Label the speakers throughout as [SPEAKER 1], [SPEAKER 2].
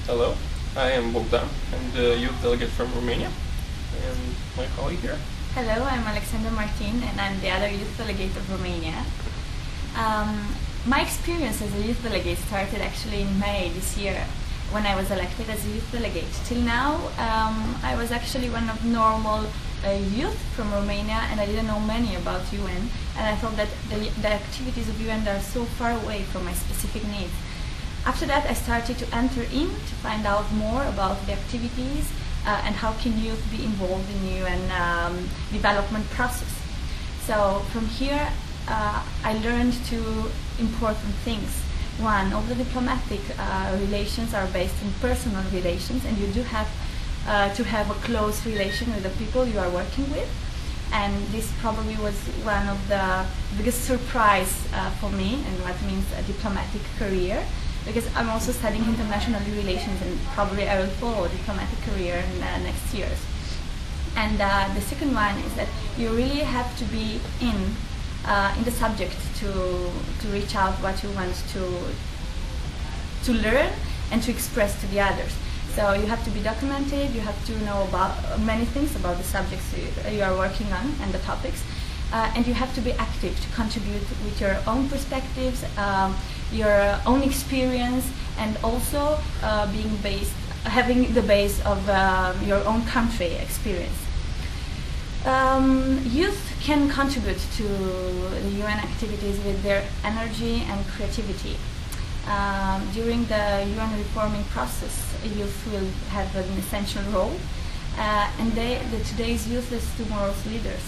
[SPEAKER 1] Hello, I am Bogdan. I'm the youth delegate from Romania, and my colleague here.
[SPEAKER 2] Hello, I'm Alexander Martin, and I'm the other youth delegate of Romania. My experience as a youth delegate started actually in May this year, when I was elected as a youth delegate. Till now, I was actually one of normal youth from Romania, and I didn't know many about UN, and I thought that the activities of UN are so far away from my specific needs. After that, I started to enter in to find out more about the activities and how can youth be involved in UN development process. So from here, I learned two important things. One, all the diplomatic relations are based in personal relations, and you do have to have a close relation with the people you are working with. And this probably was one of the biggest surprise for me, and what means a diplomatic career, because I'm also studying international relations, and probably I will follow a diplomatic career in the next years. And the second one is that you really have to be in the subject to reach out what you want to learn and to express to the others. So you have to be documented, you have to know about many things about the subjects you are working on and the topics, and you have to be active to contribute with your own perspectives, your own experience, and also having the base of your own country experience. Youth can contribute to the UN activities with their energy and creativity. During the UN reforming process, youth will have an essential role, and today's youth is tomorrow's leaders,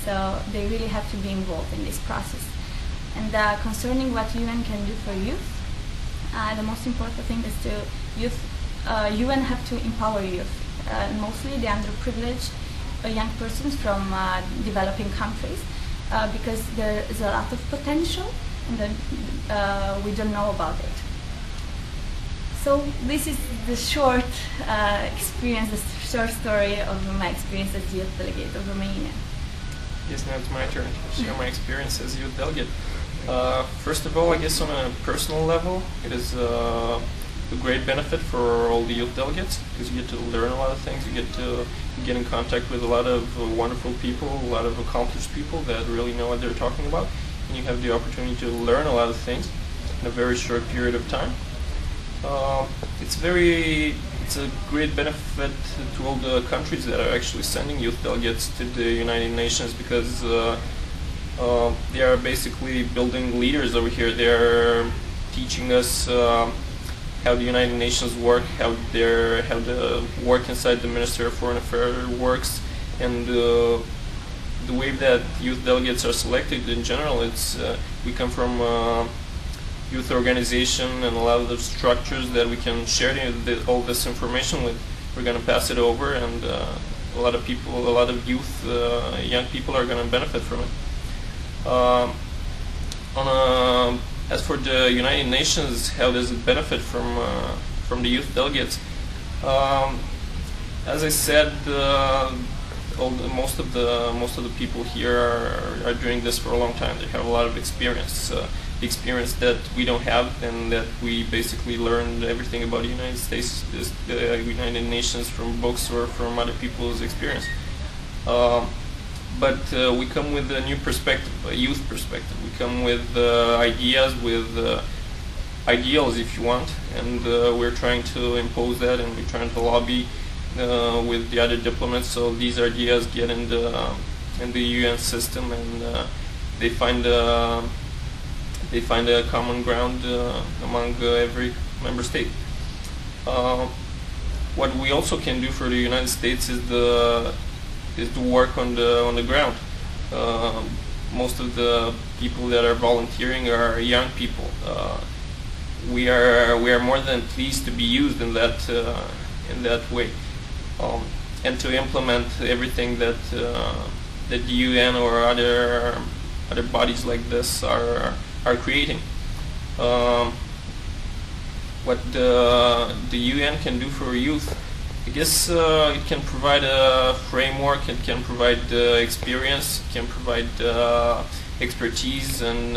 [SPEAKER 2] so they really have to be involved in this process. And concerning what UN can do for youth, the most important thing is UN have to empower youth, mostly the underprivileged young persons from developing countries, because there is a lot of potential and then we don't know about it. So this is the short experience, the short story of my experience as youth delegate of Romania.
[SPEAKER 1] Yes, now it's my turn to share my experience as youth delegate. First of all, I guess on a personal level, it is a great benefit for all the youth delegates, because you get to learn a lot of things. You get to get in contact with a lot of wonderful people, a lot of accomplished people that really know what they're talking about, and you have the opportunity to learn a lot of things in a very short period of time. It's a great benefit to all the countries that are actually sending youth delegates to the United Nations, because they are basically building leaders over here. They are teaching us how the United Nations work, how the work inside the Ministry of Foreign Affairs works, and the way that youth delegates are selected in general. We come from youth organization and a lot of the structures that we can share all this information with. We're going to pass it over, and a lot of youth, young people are going to benefit from it. As for the United Nations, how does it benefit from the youth delegates? As I said, most of the people here are doing this for a long time. They have a lot of experience. Experience that we don't have, and that we basically learned everything about the United States, the United Nations, from books or from other people's experience. But we come with a new perspective, a youth perspective. We come with ideas, with ideals, if you want, and we're trying to impose that, and we're trying to lobby with the other diplomats, so these ideas get in the UN system, and they find a common ground among every member state. What we also can do for the United States is the work on the ground. Most of the people that are volunteering are young people. We are more than pleased to be used in that way, and to implement everything that the UN or other bodies like this are creating. What the UN can do for youth, I guess it can provide a framework, it can provide experience, it can provide expertise, and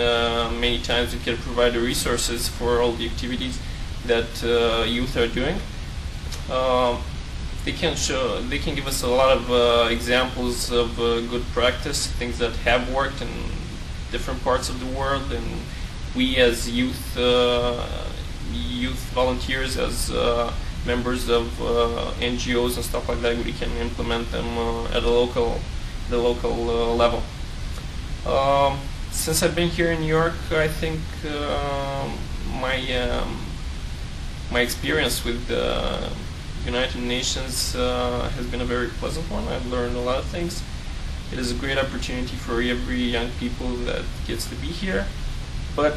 [SPEAKER 1] many times it can provide the resources for all the activities that youth are doing. Um, they can give us a lot of examples of good practice, things that have worked in different parts of the world, and we as youth volunteers, as members of NGOs and stuff like that, we can implement them at the local level. Since I've been here in New York, I think my my experience with the United Nations has been a very pleasant one. I've learned a lot of things. It is a great opportunity for every young people that gets to be here, but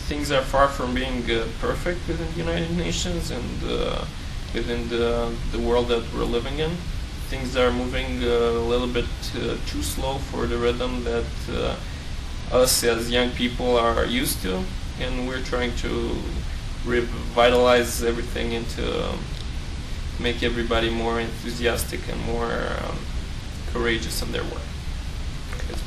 [SPEAKER 1] things are far from being perfect within the United Nations and within the world that we're living in. Things are moving a little bit too slow for the rhythm that us as young people are used to, and we're trying to revitalize everything into make everybody more enthusiastic and more courageous in their work. It's